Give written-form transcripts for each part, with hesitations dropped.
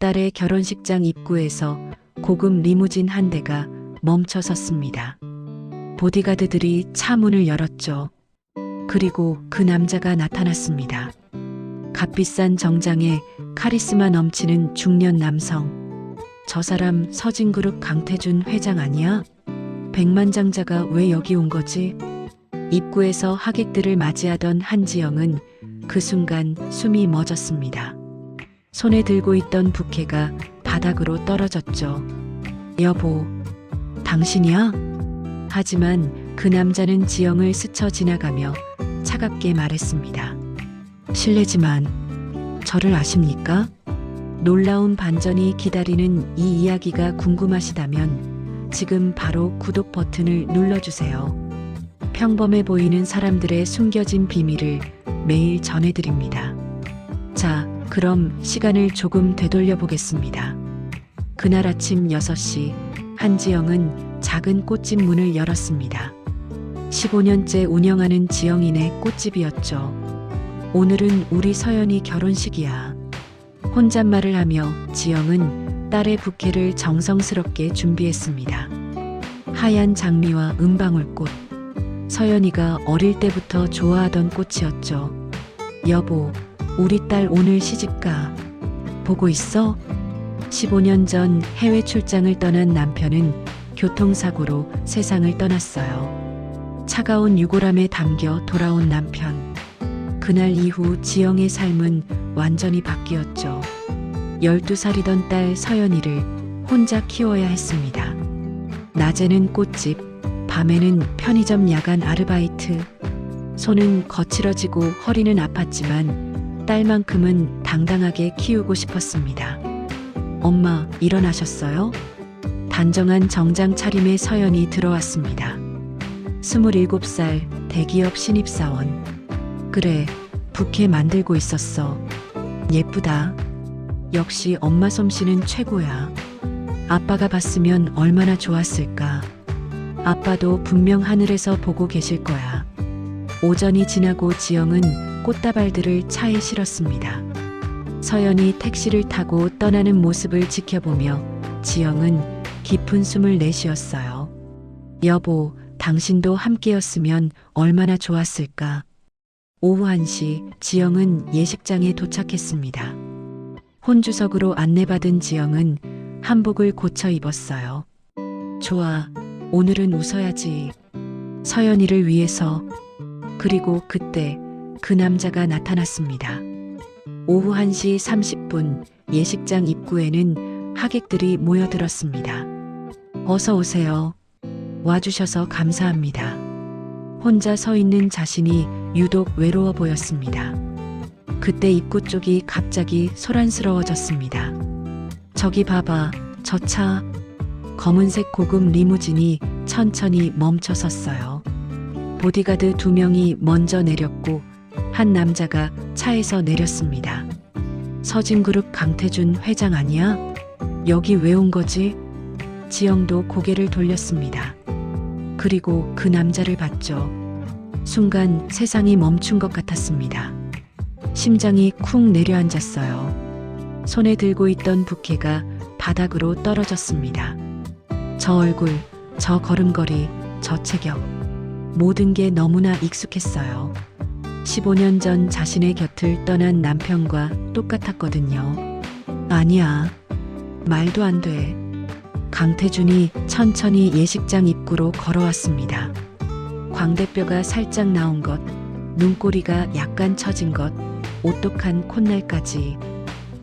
딸의 결혼식장 입구에서 고급 리무진 한 대가 멈춰 섰습니다. 보디가드들이 차 문을 열었죠. 그리고 그 남자가 나타났습니다. 값비싼 정장에 카리스마 넘치는 중년 남성. 저 사람 서진그룹 강태준 회장 아니야? 백만장자가 왜 여기 온 거지? 입구에서 하객들을 맞이하던 한지영은 그 순간 숨이 멎었습니다. 손에 들고 있던 부케가 바닥으로 떨어졌죠. 여보, 당신이야? 하지만 그 남자는 지영을 스쳐 지나가며 차갑게 말했습니다. 실례지만 저를 아십니까? 놀라운 반전이 기다리는 이 이야기가 궁금하시다면 지금 바로 구독 버튼을 눌러주세요. 평범해 보이는 사람들의 숨겨진 비밀을 매일 전해드립니다. 자, 그럼 시간을 조금 되돌려 보겠습니다. 그날 아침 6시 한지영은 작은 꽃집 문을 열었습니다. 15년째 운영하는 지영이네 꽃집이었죠. 오늘은 우리 서연이 결혼식이야. 혼잣말을 하며 지영은 딸의 부케를 정성스럽게 준비했습니다. 하얀 장미와 은방울꽃. 서연이가 어릴 때부터 좋아하던 꽃이었죠. 여보, 우리 딸 오늘 시집가. 보고 있어? 15년 전 해외 출장을 떠난 남편은 교통사고로 세상을 떠났어요. 차가운 유골함에 담겨 돌아온 남편. 그날 이후 지영의 삶은 완전히 바뀌었죠. 12살이던 딸 서연이를 혼자 키워야 했습니다. 낮에는 꽃집, 밤에는 편의점 야간 아르바이트. 손은 거칠어지고 허리는 아팠지만 딸만큼은 당당하게 키우고 싶었습니다. 엄마, 일어나셨어요? 단정한 정장 차림의 서연이 들어왔습니다. 27살 대기업 신입사원. 그래, 부케 만들고 있었어. 예쁘다. 역시 엄마 솜씨는 최고야. 아빠가 봤으면 얼마나 좋았을까. 아빠도 분명 하늘에서 보고 계실 거야. 오전이 지나고 지영은 꽃다발들을 차에 실었습니다. 서연이 택시를 타고 떠나는 모습을 지켜보며 지영은 깊은 숨을 내쉬었어요. 여보, 당신도 함께였으면 얼마나 좋았을까. 오후 1시 지영은 예식장에 도착했습니다. 혼주석으로 안내받은 지영은 한복을 고쳐 입었어요. 좋아, 오늘은 웃어야지. 서연이를 위해서. 그리고 그때 그 남자가 나타났습니다. 오후 1시 30분 예식장 입구에는 하객들이 모여들었습니다. 어서 오세요. 와주셔서 감사합니다. 혼자 서 있는 자신이 유독 외로워 보였습니다. 그때 입구 쪽이 갑자기 소란스러워졌습니다. 저기 봐봐, 저 차. 검은색 고급 리무진이 천천히 멈춰 섰어요. 보디가드 2명이 먼저 내렸고 한 남자가 차에서 내렸습니다. 서진그룹 강태준 회장 아니야? 여기 왜 온 거지? 지영도 고개를 돌렸습니다. 그리고 그 남자를 봤죠. 순간 세상이 멈춘 것 같았습니다. 심장이 쿵 내려앉았어요. 손에 들고 있던 부케가 바닥으로 떨어졌습니다. 저 얼굴, 저 걸음걸이, 저 체격. 모든 게 너무나 익숙했어요. 15년 전 자신의 곁을 떠난 남편과 똑같았거든요. 아니야. 말도 안 돼. 강태준이 천천히 예식장 입구로 걸어왔습니다. 광대뼈가 살짝 나온 것, 눈꼬리가 약간 처진 것, 오똑한 콧날까지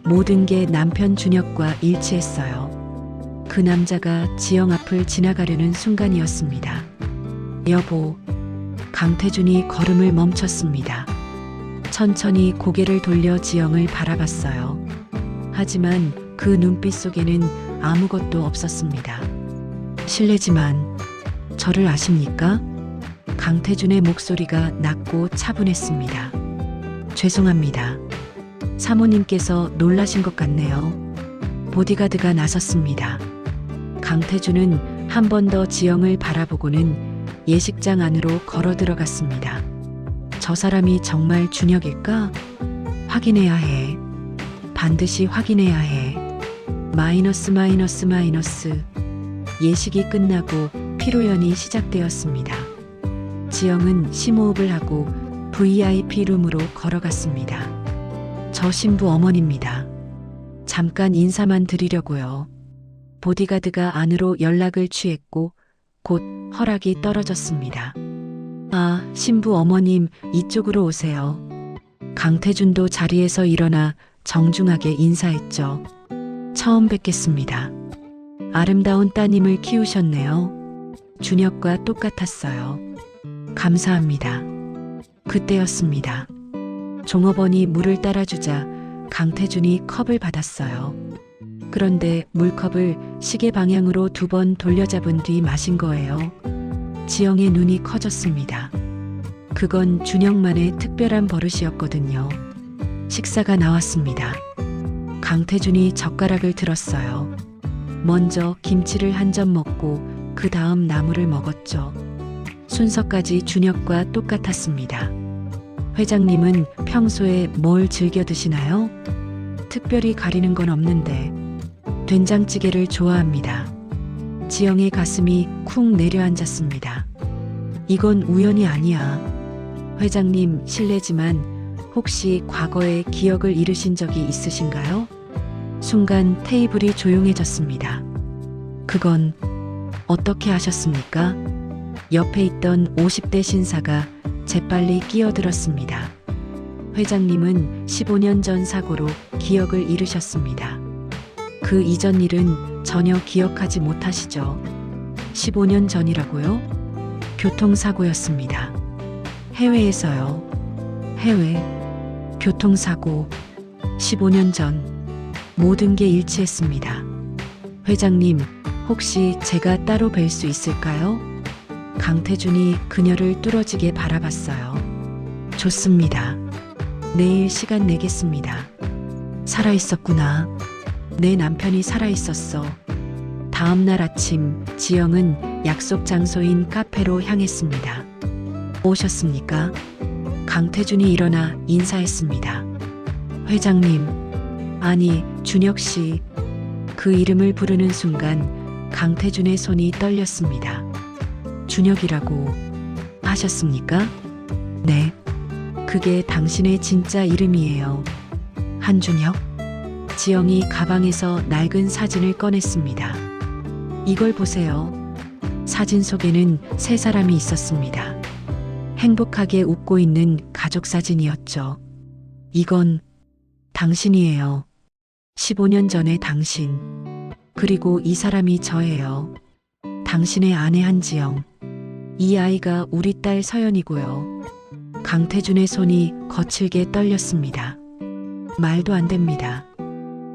모든 게 남편 준혁과 일치했어요. 그 남자가 지영 앞을 지나가려는 순간이었습니다. 여보, 강태준이 걸음을 멈췄습니다. 천천히 고개를 돌려 지영을 바라봤어요. 하지만 그 눈빛 속에는 아무것도 없었습니다. 실례지만 저를 아십니까? 강태준의 목소리가 낮고 차분했습니다. 죄송합니다. 사모님께서 놀라신 것 같네요. 보디가드가 나섰습니다. 강태준은 한 번 더 지영을 바라보고는 예식장 안으로 걸어 들어갔습니다. 저 사람이 정말 준혁일까? 확인해야 해. 반드시 확인해야 해. 마이너스 마이너스 마이너스. 예식이 끝나고 피로연이 시작되었습니다. 지영은 심호흡을 하고 VIP 룸으로 걸어갔습니다. 저 신부 어머니입니다. 잠깐 인사만 드리려고요. 보디가드가 안으로 연락을 취했고 곧 허락이 떨어졌습니다. 아, 신부 어머님 이쪽으로 오세요. 강태준도 자리에서 일어나 정중하게 인사했죠. 처음 뵙겠습니다. 아름다운 따님을 키우셨네요. 준혁과 똑같았어요. 감사합니다. 그때였습니다. 종업원이 물을 따라주자 강태준이 컵을 받았어요. 그런데 물컵을 시계 방향으로 2번 돌려잡은 뒤 마신 거예요. 지영의 눈이 커졌습니다. 그건 준혁만의 특별한 버릇이었거든요. 식사가 나왔습니다. 강태준이 젓가락을 들었어요. 먼저 김치를 한 점 먹고 그 다음 나물을 먹었죠. 순서까지 준혁과 똑같았습니다. 회장님은 평소에 뭘 즐겨 드시나요? 특별히 가리는 건 없는데 된장찌개를 좋아합니다. 지영의 가슴이 쿵 내려앉았습니다. 이건 우연이 아니야. 회장님 실례지만 혹시 과거에 기억을 잃으신 적이 있으신가요? 순간 테이블이 조용해졌습니다. 그건 어떻게 하셨습니까? 옆에 있던 50대 신사가 재빨리 끼어들었습니다. 회장님은 15년 전 사고로 기억을 잃으셨습니다. 그 이전 일은 전혀 기억하지 못하시죠? 15년 전이라고요? 교통사고였습니다. 해외에서요. 해외. 교통사고. 15년 전. 모든 게 일치했습니다. 회장님, 혹시 제가 따로 뵐 수 있을까요? 강태준이 그녀를 뚫어지게 바라봤어요. 좋습니다. 내일 시간 내겠습니다. 살아있었구나. 내 남편이 살아있었어. 다음 날 아침 지영은 약속 장소인 카페로 향했습니다. 오셨습니까? 강태준이 일어나 인사했습니다. 회장님, 아니 준혁 씨. 그 이름을 부르는 순간 강태준의 손이 떨렸습니다. 준혁이라고 하셨습니까? 네. 그게 당신의 진짜 이름이에요. 한준혁? 지영이 가방에서 낡은 사진을 꺼냈습니다. 이걸 보세요. 사진 속에는 3사람이 있었습니다. 행복하게 웃고 있는 가족 사진이었죠. 이건 당신이에요. 15년 전의 당신. 그리고 이 사람이 저예요. 당신의 아내 한지영. 이 아이가 우리 딸 서연이고요. 강태준의 손이 거칠게 떨렸습니다. 말도 안 됩니다.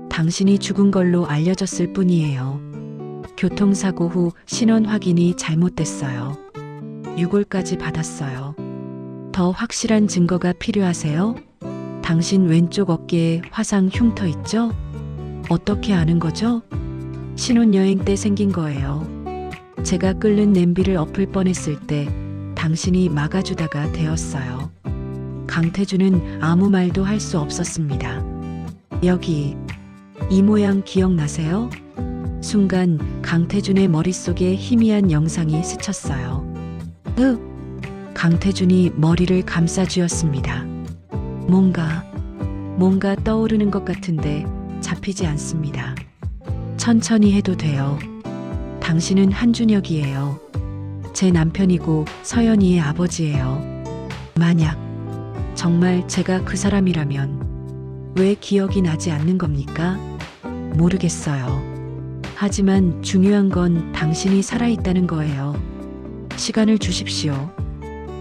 당신이 죽은 걸로 알려졌을 뿐이에요. 교통사고 후 신원 확인이 잘못됐어요. 유골까지 받았어요. 더 확실한 증거가 필요하세요? 당신 왼쪽 어깨에 화상 흉터 있죠? 어떻게 아는 거죠? 신혼여행 때 생긴 거예요. 제가 끓는 냄비를 엎을 뻔했을 때 당신이 막아주다가 되었어요. 강태준은 아무 말도 할 수 없었습니다. 여기, 이 모양 기억나세요? 순간 강태준의 머릿속에 희미한 영상이 스쳤어요. 강태준이 머리를 감싸쥐었습니다. 뭔가 떠오르는 것 같은데 잡히지 않습니다. 천천히 해도 돼요. 당신은 한준혁이에요. 제 남편이고 서연이의 아버지예요. 만약 정말 제가 그 사람이라면 왜 기억이 나지 않는 겁니까? 모르겠어요. 하지만 중요한 건 당신이 살아있다는 거예요. 시간을 주십시오.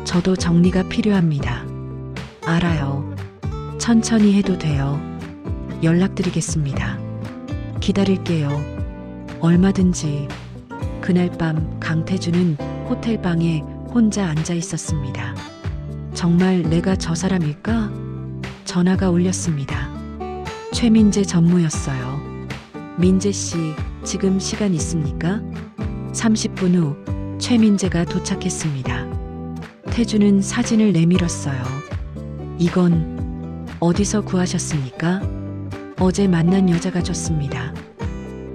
저도 정리가 필요합니다. 알아요. 천천히 해도 돼요. 연락드리겠습니다. 기다릴게요. 얼마든지. 그날 밤 강태준은 호텔 방에 혼자 앉아 있었습니다. 정말 내가 저 사람일까? 전화가 울렸습니다. 최민재 전무였어요. 민재 씨, 지금 시간 있습니까? 30분 후 최민재가 도착했습니다. 태준은 사진을 내밀었어요. 이건 어디서 구하셨습니까? 어제 만난 여자가 줬습니다.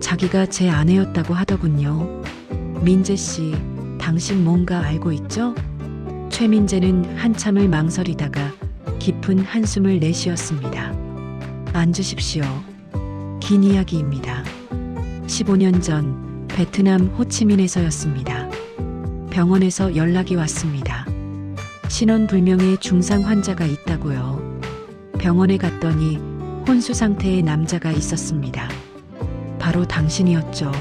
자기가 제 아내였다고 하더군요. 민재 씨, 당신 뭔가 알고 있죠? 최민재는 한참을 망설이다가 깊은 한숨을 내쉬었습니다. 앉으십시오. 긴 이야기입니다. 15년 전 베트남 호치민에서였습니다. 병원에서 연락이 왔습니다. 신원불명의 중상 환자가 있다고요. 병원에 갔더니 혼수 상태의 남자가 있었습니다. 바로 당신이었죠.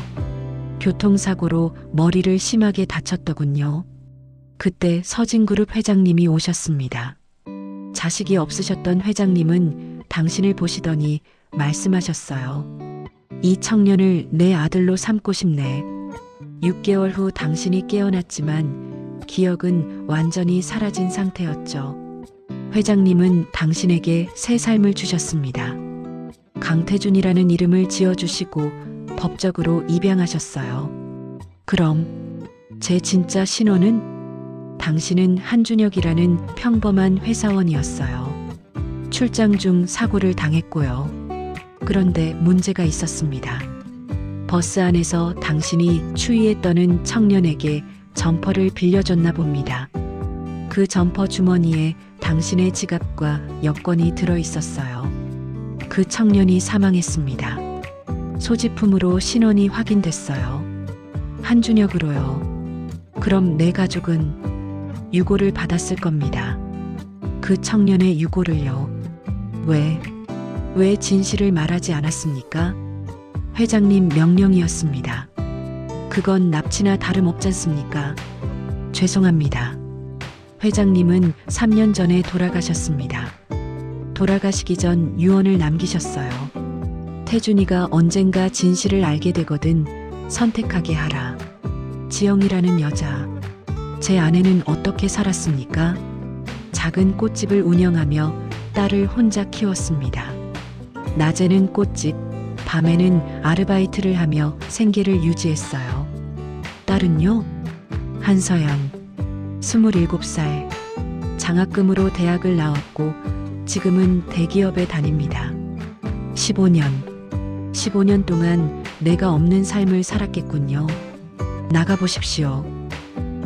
교통사고로 머리를 심하게 다쳤더군요. 그때 서진그룹 회장님이 오셨습니다. 자식이 없으셨던 회장님은 당신을 보시더니 말씀하셨어요. 이 청년을 내 아들로 삼고 싶네. 6개월 후 당신이 깨어났지만 기억은 완전히 사라진 상태였죠. 회장님은 당신에게 새 삶을 주셨습니다. 강태준이라는 이름을 지어주시고 법적으로 입양하셨어요. 그럼 제 진짜 신원은? 당신은 한준혁이라는 평범한 회사원이었어요. 출장 중 사고를 당했고요. 그런데 문제가 있었습니다. 버스 안에서 당신이 추위에 떠는 청년에게 점퍼를 빌려줬나 봅니다. 그 점퍼 주머니에 당신의 지갑과 여권이 들어 있었어요. 그 청년이 사망했습니다. 소지품으로 신원이 확인됐어요. 한준혁으로요. 그럼 내 가족은 유고를 받았을 겁니다. 그 청년의 유고를요. 왜 진실을 말하지 않았습니까? 회장님 명령이었습니다. 그건 납치나 다름없잖습니까? 죄송합니다. 회장님은 3년 전에 돌아가셨습니다. 돌아가시기 전 유언을 남기셨어요. 태준이가 언젠가 진실을 알게 되거든 선택하게 하라. 지영이라는 여자, 제 아내는 어떻게 살았습니까? 작은 꽃집을 운영하며 딸을 혼자 키웠습니다. 낮에는 꽃집, 밤에는 아르바이트를 하며 생계를 유지했어요. 딸은요? 한서연, 27살, 장학금으로 대학을 나왔고 지금은 대기업에 다닙니다. 15년 동안 내가 없는 삶을 살았겠군요. 나가보십시오.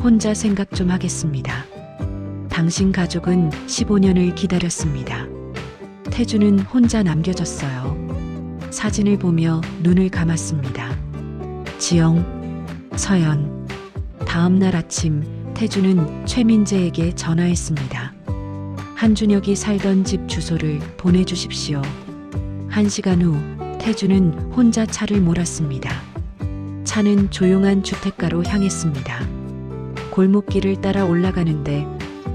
혼자 생각 좀 하겠습니다. 당신 가족은 15년을 기다렸습니다. 태주는 혼자 남겨졌어요. 사진을 보며 눈을 감았습니다. 지영, 서연. 다음 날 아침 태주는 최민재에게 전화했습니다. 한준혁이 살던 집 주소를 보내주십시오. 1시간 후 태주는 혼자 차를 몰았습니다. 차는 조용한 주택가로 향했습니다. 골목길을 따라 올라가는데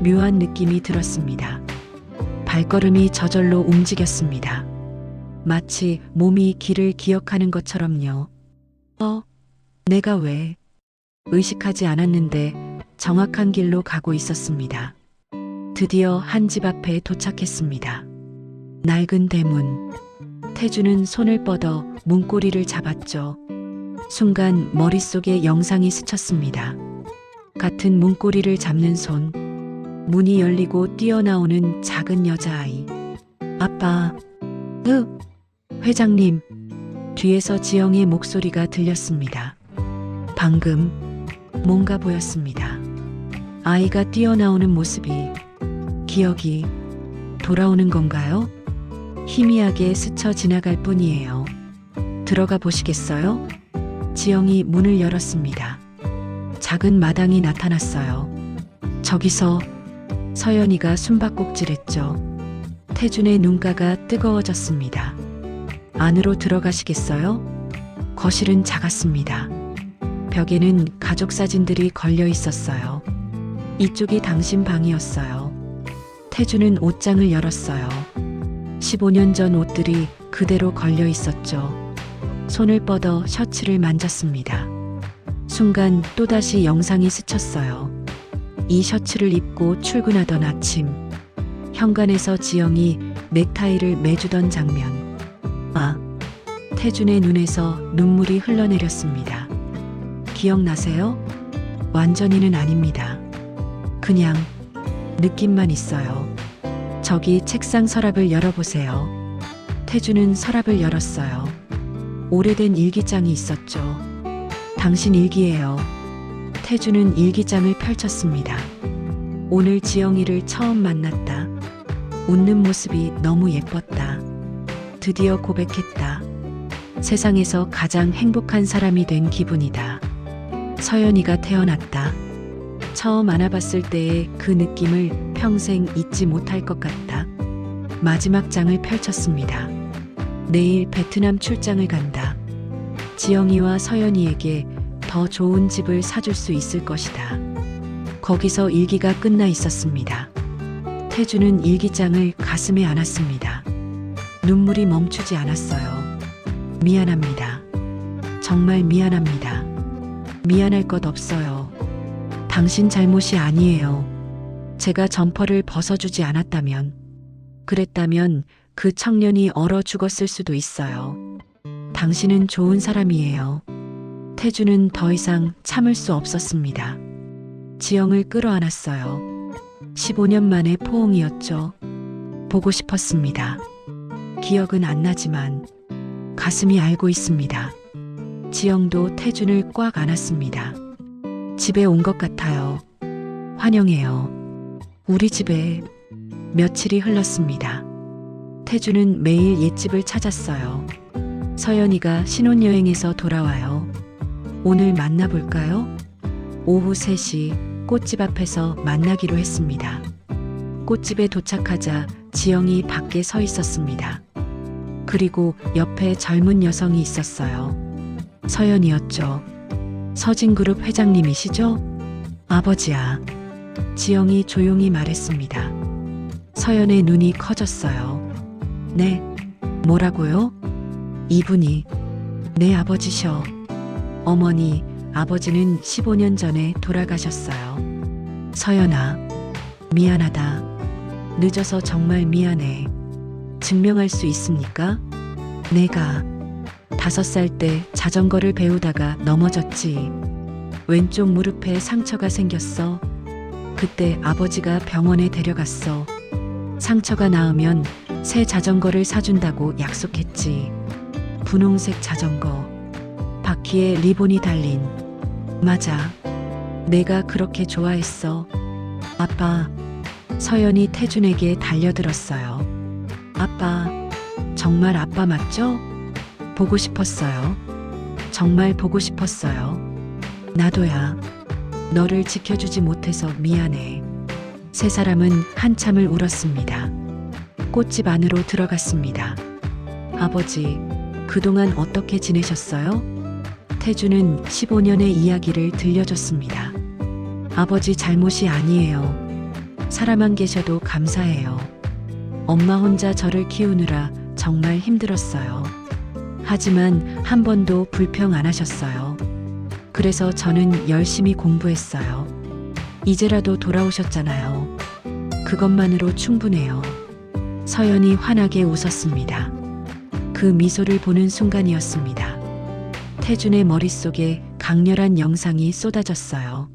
묘한 느낌이 들었습니다. 발걸음이 저절로 움직였습니다. 마치 몸이 길을 기억하는 것처럼요. 내가 왜? 의식하지 않았는데 정확한 길로 가고 있었습니다. 드디어 한 집 앞에 도착했습니다. 낡은 대문. 태주는 손을 뻗어 문고리를 잡았죠. 순간 머릿속에 영상이 스쳤습니다. 같은 문고리를 잡는 손. 문이 열리고 뛰어나오는 작은 여자아이. 아빠. 회장님. 뒤에서 지영의 목소리가 들렸습니다. 방금 뭔가 보였습니다. 아이가 뛰어나오는 모습이 기억이 돌아오는 건가요? 희미하게 스쳐 지나갈 뿐이에요. 들어가 보시겠어요? 지영이 문을 열었습니다. 작은 마당이 나타났어요. 저기서 서연이가 숨바꼭질했죠. 태준의 눈가가 뜨거워졌습니다. 안으로 들어가시겠어요? 거실은 작았습니다. 벽에는 가족 사진들이 걸려 있었어요. 이쪽이 당신 방이었어요. 태준은 옷장을 열었어요. 15년 전 옷들이 그대로 걸려 있었죠. 손을 뻗어 셔츠를 만졌습니다. 순간 또다시 영상이 스쳤어요. 이 셔츠를 입고 출근하던 아침, 현관에서 지영이 넥타이를 매주던 장면. 태준의 눈에서 눈물이 흘러내렸습니다. 기억나세요? 완전히는 아닙니다. 그냥 느낌만 있어요. 저기 책상 서랍을 열어보세요. 태준은 서랍을 열었어요. 오래된 일기장이 있었죠. 당신 일기예요. 태주는 일기장을 펼쳤습니다. 오늘 지영이를 처음 만났다. 웃는 모습이 너무 예뻤다. 드디어 고백했다. 세상에서 가장 행복한 사람이 된 기분이다. 서연이가 태어났다. 처음 안아봤을 때의 그 느낌을 평생 잊지 못할 것 같다. 마지막 장을 펼쳤습니다. 내일 베트남 출장을 간다. 지영이와 서연이에게 더 좋은 집을 사줄 수 있을 것이다. 거기서 일기가 끝나 있었습니다. 태주는 일기장을 가슴에 안았습니다. 눈물이 멈추지 않았어요. 미안합니다. 정말 미안합니다. 미안할 것 없어요. 당신 잘못이 아니에요. 제가 점퍼를 벗어주지 않았다면, 그랬다면 그 청년이 얼어 죽었을 수도 있어요. 당신은 좋은 사람이에요. 태주는 더 이상 참을 수 없었습니다. 지영을 끌어안았어요. 15년 만에 포옹이었죠. 보고 싶었습니다. 기억은 안 나지만 가슴이 알고 있습니다. 지영도 태준을 꽉 안았습니다. 집에 온 것 같아요. 환영해요. 우리 집에. 며칠이 흘렀습니다. 태준은 매일 옛집을 찾았어요. 서연이가 신혼여행에서 돌아와요. 오늘 만나볼까요? 오후 3시 꽃집 앞에서 만나기로 했습니다. 꽃집에 도착하자 지영이 밖에 서 있었습니다. 그리고 옆에 젊은 여성이 있었어요. 서연이었죠. 서진그룹 회장님이시죠? 아버지야. 지영이 조용히 말했습니다. 서연의 눈이 커졌어요. 네, 뭐라고요? 이분이 내 아버지셔. 어머니, 아버지는 15년 전에 돌아가셨어요. 서연아, 미안하다. 늦어서 정말 미안해. 증명할 수 있습니까? 내가 5살 때 자전거를 배우다가 넘어졌지. 왼쪽 무릎에 상처가 생겼어. 그때 아버지가 병원에 데려갔어. 상처가 나으면 새 자전거를 사준다고 약속했지. 분홍색 자전거. 바퀴에 리본이 달린. 맞아. 내가 그렇게 좋아했어. 아빠. 서연이 태준에게 달려들었어요. 아빠. 정말 아빠 맞죠? 보고 싶었어요. 정말 보고 싶었어요. 나도야. 너를 지켜주지 못해서 미안해. 세 사람은 한참을 울었습니다. 꽃집 안으로 들어갔습니다. 아버지, 그동안 어떻게 지내셨어요? 태주는 15년의 이야기를 들려줬습니다. 아버지 잘못이 아니에요. 사람만 계셔도 감사해요. 엄마 혼자 저를 키우느라 정말 힘들었어요. 하지만 한 번도 불평 안 하셨어요. 그래서 저는 열심히 공부했어요. 이제라도 돌아오셨잖아요. 그것만으로 충분해요. 서연이 환하게 웃었습니다. 그 미소를 보는 순간이었습니다. 태준의 머릿속에 강렬한 영상이 쏟아졌어요.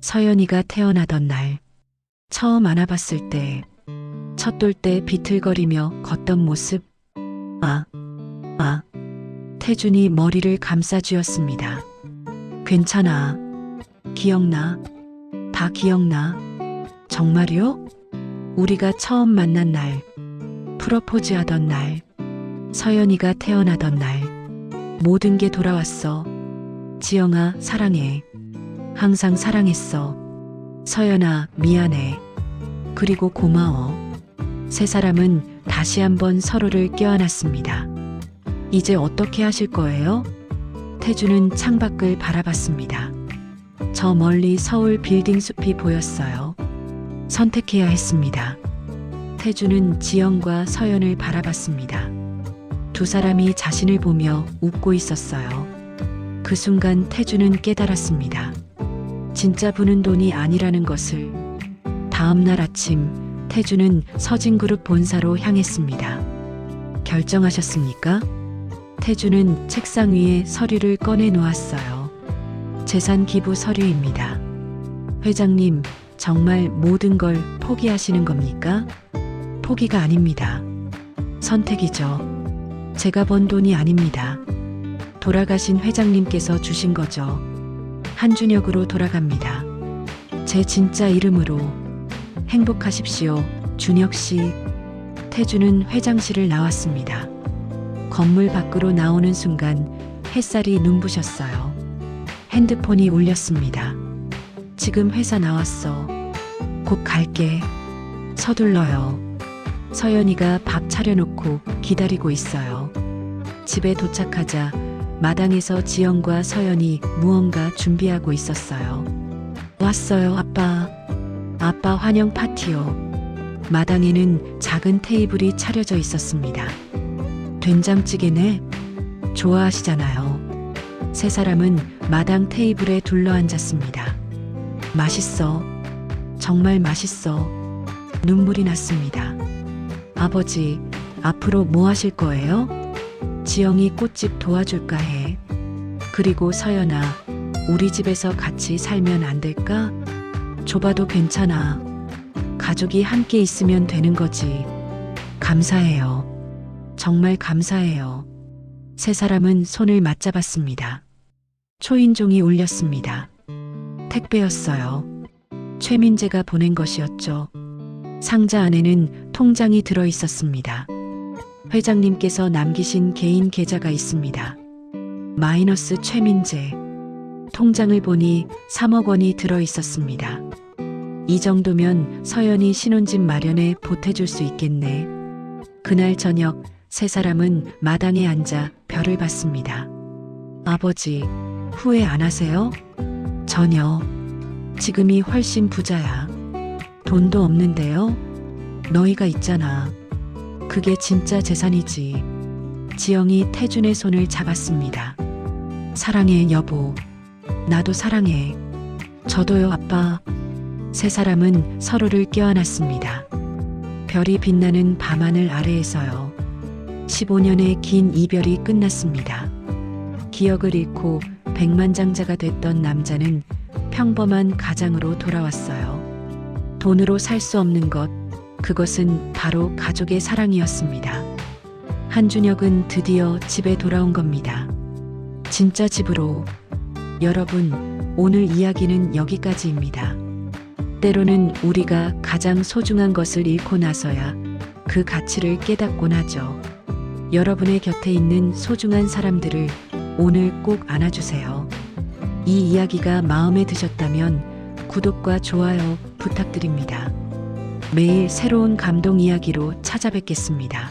서연이가 태어나던 날, 처음 안아봤을 때, 첫 돌 때 비틀거리며 걷던 모습. 태준이 머리를 감싸쥐었습니다. 괜찮아. 기억나. 다 기억나. 정말요? 우리가 처음 만난 날, 프로포즈 하던 날, 서연이가 태어나던 날, 모든 게 돌아왔어. 지영아, 사랑해. 항상 사랑했어. 서연아, 미안해. 그리고 고마워. 세 사람은 다시 한번 서로를 껴안았습니다. 이제 어떻게 하실 거예요? 태주는 창밖을 바라봤습니다. 저 멀리 서울 빌딩 숲이 보였어요. 선택해야 했습니다. 태주는 지영과 서연을 바라봤습니다. 두 사람이 자신을 보며 웃고 있었어요. 그 순간 태주는 깨달았습니다. 진짜 부는 돈이 아니라는 것을. 다음 날 아침, 태주는 서진그룹 본사로 향했습니다. 결정하셨습니까? 태주는 책상 위에 서류를 꺼내 놓았어요. 재산 기부 서류입니다. 회장님, 정말 모든 걸 포기하시는 겁니까? 포기가 아닙니다. 선택이죠. 제가 번 돈이 아닙니다. 돌아가신 회장님께서 주신 거죠. 한준혁으로 돌아갑니다. 제 진짜 이름으로. 행복하십시오, 준혁 씨. 태주는 회장실을 나왔습니다. 건물 밖으로 나오는 순간 햇살이 눈부셨어요. 핸드폰이 울렸습니다. 지금 회사 나왔어. 곧 갈게. 서둘러요. 서연이가 밥 차려놓고 기다리고 있어요. 집에 도착하자 마당에서 지영과 서연이 무언가 준비하고 있었어요. 왔어요, 아빠. 아빠 환영 파티요. 마당에는 작은 테이블이 차려져 있었습니다. 된장찌개네? 좋아하시잖아요. 세 사람은 마당 테이블에 둘러앉았습니다. 맛있어. 정말 맛있어. 눈물이 났습니다. 아버지, 앞으로 뭐 하실 거예요? 지영이 꽃집 도와줄까 해. 그리고 서연아, 우리 집에서 같이 살면 안 될까? 좁아도 괜찮아. 가족이 함께 있으면 되는 거지. 감사해요. 정말 감사해요. 세 사람은 손을 맞잡았습니다. 초인종이 울렸습니다. 택배였어요. 최민재가 보낸 것이었죠. 상자 안에는 통장이 들어 있었습니다. 회장님께서 남기신 개인 계좌가 있습니다. 마이너스 최민재. 통장을 보니 3억 원이 들어 있었습니다. 이 정도면 서연이 신혼집 마련에 보태줄 수 있겠네. 그날 저녁 세 사람은 마당에 앉아 별을 봤습니다. 아버지, 후회 안 하세요? 전혀. 지금이 훨씬 부자야. 돈도 없는데요? 너희가 있잖아. 그게 진짜 재산이지. 지영이 태준의 손을 잡았습니다. 사랑해, 여보. 나도 사랑해. 저도요, 아빠. 세 사람은 서로를 껴안았습니다. 별이 빛나는 밤하늘 아래에서요. 15년의 긴 이별이 끝났습니다. 기억을 잃고 백만장자가 됐던 남자는 평범한 가장으로 돌아왔어요. 돈으로 살 수 없는 것, 그것은 바로 가족의 사랑이었습니다. 한준혁은 드디어 집에 돌아온 겁니다. 진짜 집으로. 여러분, 오늘 이야기는 여기까지입니다. 때로는 우리가 가장 소중한 것을 잃고 나서야 그 가치를 깨닫곤 하죠. 여러분의 곁에 있는 소중한 사람들을 오늘 꼭 안아주세요. 이 이야기가 마음에 드셨다면 구독과 좋아요 부탁드립니다. 매일 새로운 감동 이야기로 찾아뵙겠습니다.